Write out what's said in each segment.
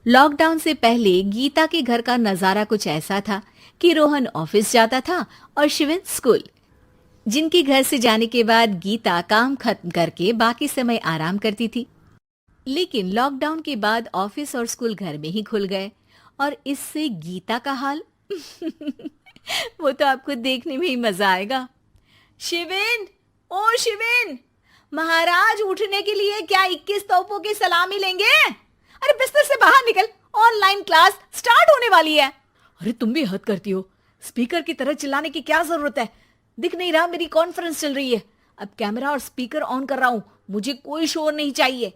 Lockdown से पहले गीता के घर का नजारा कुछ ऐसा था कि रोहन ऑफिस जाता था और शिविन स्कूल। जिनके घर से जाने के बाद गीता काम खत्म करके बाकी समय आराम करती थी। लेकिन लॉकडाउन के बाद ऑफिस और स्कूल घर में ही खुल गए और इससे गीता का हाल वो तो आपको देखने में ही मजा आएगा। शिविन, ओ शिविन, महाराज उठने के लिए क्या 21 तोपों की सलामी लेंगे? अरे बिस्तर से बाहर निकल, ऑनलाइन क्लास स्टार्ट होने वाली है। अरे तुम भी हद करती हो, स्पीकर की तरह चिल्लाने की क्या जरूरत है? दिख नहीं रहा मेरी कॉन्फ्रेंस चल रही है। अब कैमरा और स्पीकर ऑन कर रहा हूं, मुझे कोई शोर नहीं चाहिए।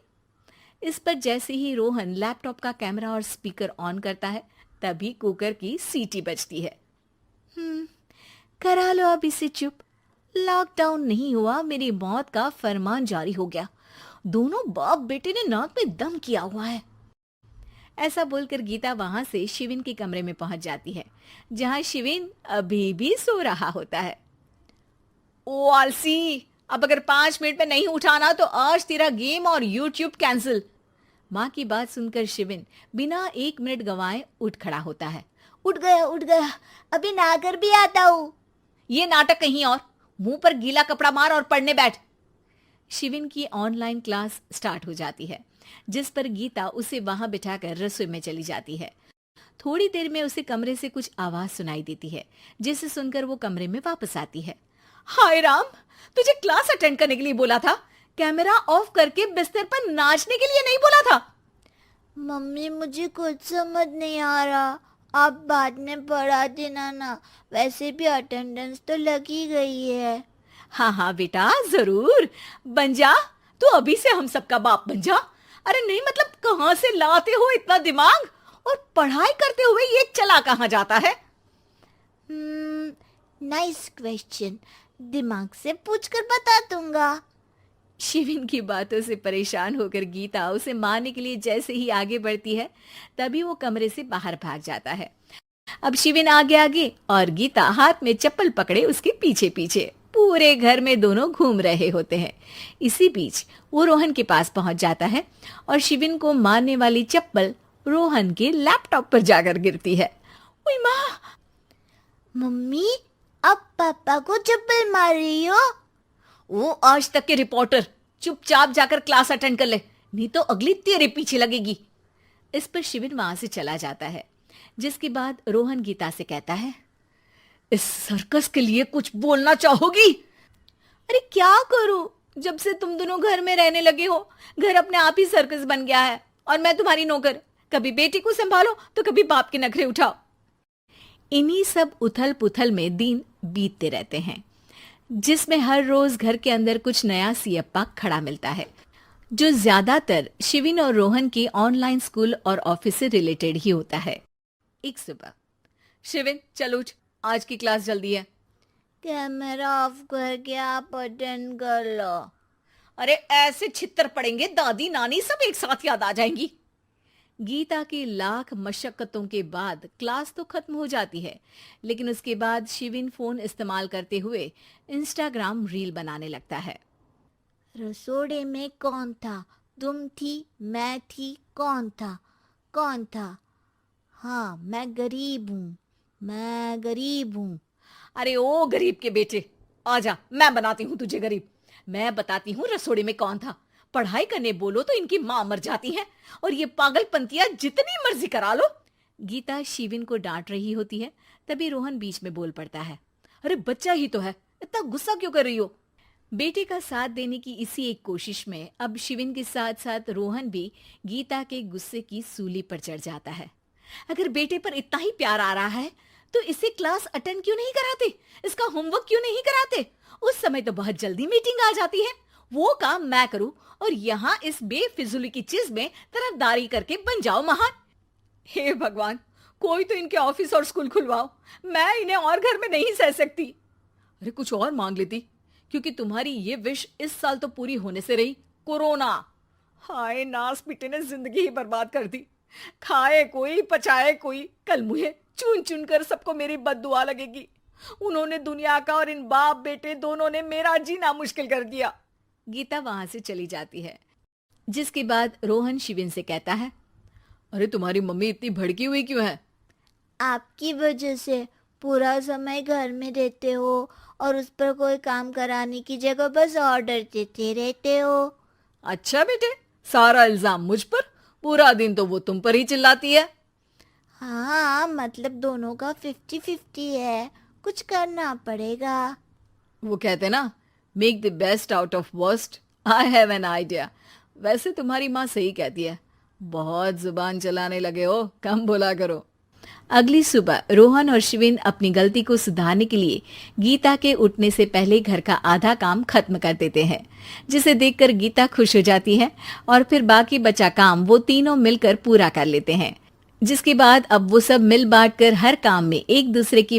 इस पर जैसे ही रोहन लैपटॉप का कैमरा और स्पीकर ऑन करता है तभी कुकर की सीटी बजती है। करा लो अब इसे चुप। लॉकडाउन नहीं हुआ, मेरी मौत का फरमान जारी हो गया। दोनों बाप बेटे ने नाक में दम किया हुआ है। ऐसा बोलकर गीता वहां से शिविन के कमरे में पहुंच जाती है, जहां शिविन अभी भी सो रहा होता है। ओ आलसी, अब अगर 5 मिनट में नहीं उठाना तो आज तेरा गेम और यूट्यूब कैंसिल। माँ की बात सुनकर शिविन बिना 1 मिनट गंवाए उठ खड़ा होता है। उठ गया, अभी नहाकर भी आता हूँ। ये नाटक कहीं और, मुंह पर गीला कपड़ा मार और पढ़ने बैठ। शिविन की ऑनलाइन क्लास स्टार्ट हो जाती है, जिस पर गीता उसे वहां बिठाकर रसोई में चली जाती है। थोड़ी देर में उसे कमरे से कुछ आवाज सुनाई देती है, जिसे सुनकर वो कमरे में वापस आती है। हाय राम, तुझे क्लास अटेंड करने के लिए बोला था, कैमरा ऑफ करके बिस्तर पर नाचने के लिए नहीं बोला था। मम्मी मुझे कुछ समझ नहीं आ रहा, आप बाद में पढ़ा देना ना, वैसे भी अटेंडेंस तो लगी गई है। हाँ हाँ बेटा, जरूर बन जा। तू अभी से हम सबका बाप बन जा। अरे नहीं मतलब कहाँ से लाते हो इतना दिमाग, और पढ़ाई करते हुए ये चला कहाँ जाता है? नाइस क्वेश्चन, दिमाग से पूछकर बता दूंगा। शिविन की बातों से परेशान होकर गीता उसे मारने के लिए जैसे ही आगे बढ़ती है तभी वो कमरे से बाहर भाग जाता है। अब शिविन आगे आगे और गीता हाथ में चप्पल पकड़े उसके पीछे पीछे पूरे घर में दोनों घूम रहे होते हैं। इसी बीच वो रोहन के पास पहुंच जाता है और शिविन को मारने वाली चप्पल रोहन के लैपटॉप पर जाकर गिरती है। ओए माँ! मम्मी, अब पापा को चप्पल मार रही हो? वो आज तक के रिपोर्टर, चुपचाप जाकर क्लास अटेंड कर ले, नहीं तो अगली तेरे पीछे लगेगी। इस पर शिविन वहां से चला जाता है, जिसके बाद रोहन गीता से कहता है, इस सर्कस के लिए कुछ बोलना चाहोगी? अरे क्या करूं, जब से तुम दोनों घर में रहने लगे हो, घर अपने आप ही सर्कस बन गया है और मैं तुम्हारी नौकर। कभी बेटी को संभालो तो कभी बाप के नखरे उठाओ। इन्हीं सब उथल पुथल में दिन बीतते रहते हैं, जिसमें हर रोज घर के अंदर कुछ नया सियप्पा खड़ा मिलता है, जो ज्यादातर शिविन और रोहन के ऑनलाइन स्कूल और ऑफिस से रिलेटेड ही होता है। एक सुबह, शिविन चल उठ, आज की क्लास जल्दी है। कैमरा ऑफ करके आप अटेंड कर लो। अरे ऐसे छित्तर पड़ेंगे, दादी नानी सब एक साथ याद आ जाएंगी। गीता की लाख मशक्कतों के बाद क्लास तो खत्म हो जाती है, लेकिन उसके बाद शिविन फोन इस्तेमाल करते हुए इंस्टाग्राम रील बनाने लगता है। रसोड़े में कौन था? तुम थी, मैं थी, कौन था? कौन था? हाँ, मैं गरीब हूँ। अरे ओ गरीब के बेटे, आजा, मैं बनाती हूँ तुझे गरीब। मैं बताती हूँ रसोड़े में कौन था। पढ़ाई करने बोलो तो इनकी माँ मर जाती है, और ये पागलपंतियां जितनी मर्जी करा लो। गीता शिविन को डांट रही होती है, तभी रोहन बीच में बोल पड़ता है। अरे बच्चा ही तो है, इतना गुस्सा क्यों कर रही हो? बेटे का साथ देने की इसी एक कोशिश में अब शिविन के साथ साथ रोहन भी गीता के गुस्से की सूली पर चढ़ जाता है। अगर बेटे पर इतना ही प्यार आ रहा है तो इसे क्लास अटेंड क्यों नहीं कराते, इसका होमवर्क क्यों नहीं कराते? उस समय तो बहुत जल्दी मीटिंग आ जाती है, वो काम मैं करूं और यहाँ इस बेफिजुली की चीज में तरफदारी करके बन जाओ महान। हे भगवान, कोई तो इनके ऑफिस और स्कूल खुलवाओ, मैं इन्हें और घर में नहीं सह सकती। अरे कुछ और मांग लेती, क्योंकि तुम्हारी ये विश इस साल तो पूरी होने से रही, कोरोना। हाय नास पिटे ने जिंदगी ही बर्बाद कर दी। खाए कोई पचाए कोई, कल मुझे चुन चुन कर सबको मेरी बद्दुआ लगेगी। उन्होंने दुनिया का और इन बाप बेटे दोनों ने मेरा जीना मुश्किल कर दिया। गीता वहां से चली जाती है, जिसके बाद रोहन शिविन से कहता है, अरे तुम्हारी मम्मी इतनी भड़की हुई क्यों है? आपकी वजह से पूरा समय घर में रहते हो और उस पर कोई काम कराने की जगह बस ऑर्डर देते रहते हो। अच्छा बेटे, सारा इल्जाम मुझ पर? पूरा दिन तो वो तुम पर ही चिल्लाती है। हाँ, मतलब दोनों का 50-50 है, कुछ करना पड़ेगा। वो कहते ना, make the best out of worst. I have an idea. वैसे तुम्हारी माँ सही कहती है, बहुत जुबान चलाने लगे हो, कम बोला करो। अगली सुबह रोहन और शिविन अपनी गलती को सुधारने के लिए गीता के उठने से पहले घर का आधा काम खत्म कर देते हैं, जिसे देखकर गीता खुश हो जाती है और फिर बाकी बचा काम वो तीनों मिलकर पूरा कर लेते हैं। जिसके बाद अब वो सब मिल बांट कर हर काम में एक दूसरे की